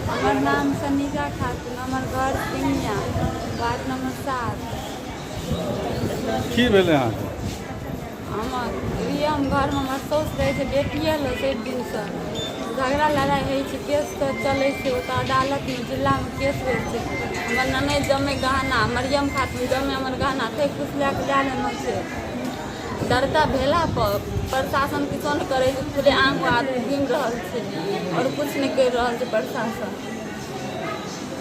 हमार नाम सनिका खातून, हमार घर सिंगिया, वार्ड नंबर 7। की भेलै अहाँके? हम घर में हमार साउस रहे बेटिए लो 7 दिन से झगड़ा लड़ाई है, केस तो चले अदालत में जिला में केस हो। हमार ननद जमे गहना मरियम खातून जमे हमार गहना थे कुछ लैके लै लेना है। डरता भेला पर प्रशासन किछो नहीं करे, पूरे आम आदमी घूम रहा है और कुछ नहीं कर रहा है प्रशासन।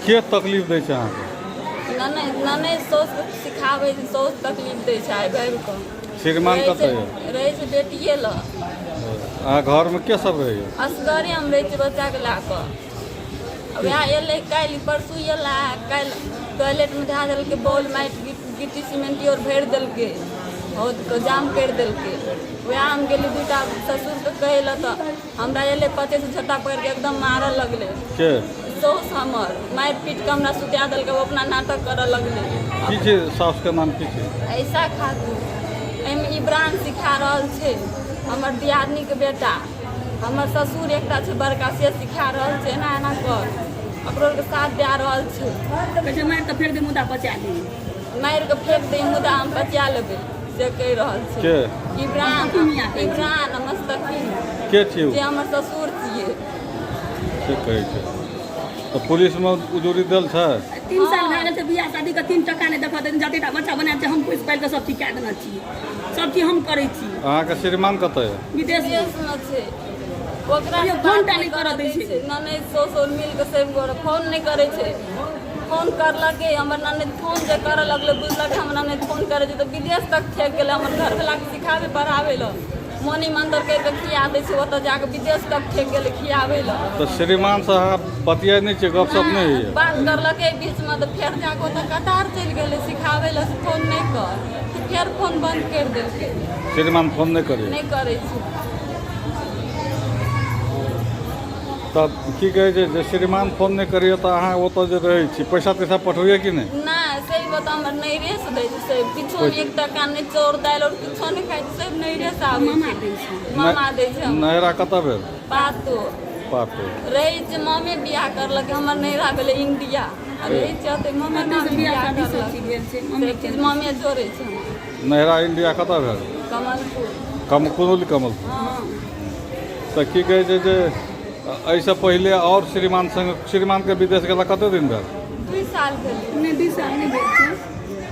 के तकलीफ दै छै अहाँके? ननद साउस सिखावे साउस तकलीफ दै छै भर के। श्रीमान कतऽ रहे छै बेटिए ल। अहाँ घर में के सब रहैए? असगरे हम रहे छी बच्चा के ला कर। वह एल कल परसू एल कल टॉयलेट में धा दिल्के बॉल माइट गिट्टी सीमेंटी और भर दिल्के और जाम कर दिल्के। वह हम गए दूटा ससुर के कहल तो हमरा एल पचे से झट्टा पकड़ के एकदम मार लगले। के साउस हमर मार पीट के हमरा सुता दिल्के, वो अपना नाटक कर लगले। की छै साउस के नाम की छै? ऐसा खातून एम इब्रान सिखा रहल छे, हमर दियादनी के बेटा। हमर ससुर एकटा छे बड़का से सिखा रहल छे एना एना कर, ओकरो के साथ दे रहल छे। कहै मार के फेर दे मुदा बचा दी, मार के फेंक दे मुदा हम बचा लेबे से कह रहल छे। के इब्रान मस्तकीन के छियै? जे हमर ससुर छिए से कहै छै। तो पुलिस में उजूरी देल छै? 3 साल भए गेल छै बियाह शादी के, 3 टका नहीं देखा देन। जतेटा बच्चा बनाए छै हम पोस पाल के सब चीज कए देने छी, सब चीज हम करै छी। अहाँके श्रीमान कतऽ है? विदेश में छे। ओकरा ये फोन टा नहीं करऽ दै छै। ननद ससुर मिल के सब गोरे फोन नहीं करे छे। फोन करलके हमर ननद फोन जे करे लगले, बुझलक हमर ननद फोन करे छै तो विदेश तक फेंक गेले। हमर घर वाला के सिखावे पढ़ावे ल मोनी मंदिर के खिया दे छै, ओतऽ जाके विदेश तक फेंक गेले खियावे ल। तो श्रीमान साहब बतियाइ नहीं छै, गपशप नहीं है? बात करलके बीच में तो फिर जाके ओतऽ कतार चल गेले सिखावे ल फोन नहीं कर, फिर फोन बंद कर देलके। श्रीमान फोन नहीं करे? नहीं करे छै। तब की कहै छै जे श्रीमान फोन नहीं करिए तो अहाँ ओतऽ जे रहै छी पैसा तैसा पठबिए कि नहीं? ना सही बता हमर नहीं रेस दे छै, किछो 1 टका नहीं चोर दाल और किछो नहीं खाइ छै, सब नहीं रेस आवे मामा दै छै। मामा दे छै। नहरा कतऽ भेल? पातो पातो रहे छै। मामे बियाह करलक, हमर नैहरा भेले इंडिया। रहे छै ओते मामे बियाह शादी सब करलक, चीज भेल छै। सब चीज मामे जोड़े छै। नहरा इंडिया कतऽ भेल? कमलपुर। कुनोली कमलपुर। हाँ तो की कहै छै जे ऐसे पहले और श्रीमान संग श्रीमान के विदेश गेला कते दिन भेल? 2 साल भेले। नहीं 2 साल नहीं भेल छै,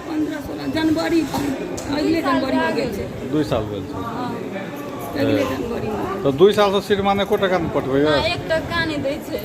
15-16 जनवरी अगले जनवरी में गेल छै। 2 साल भेल छै। अगले जनवरी में तो 2 साल से श्रीमान एको टका नहीं पठबैया? 1 टका नहीं दे छै।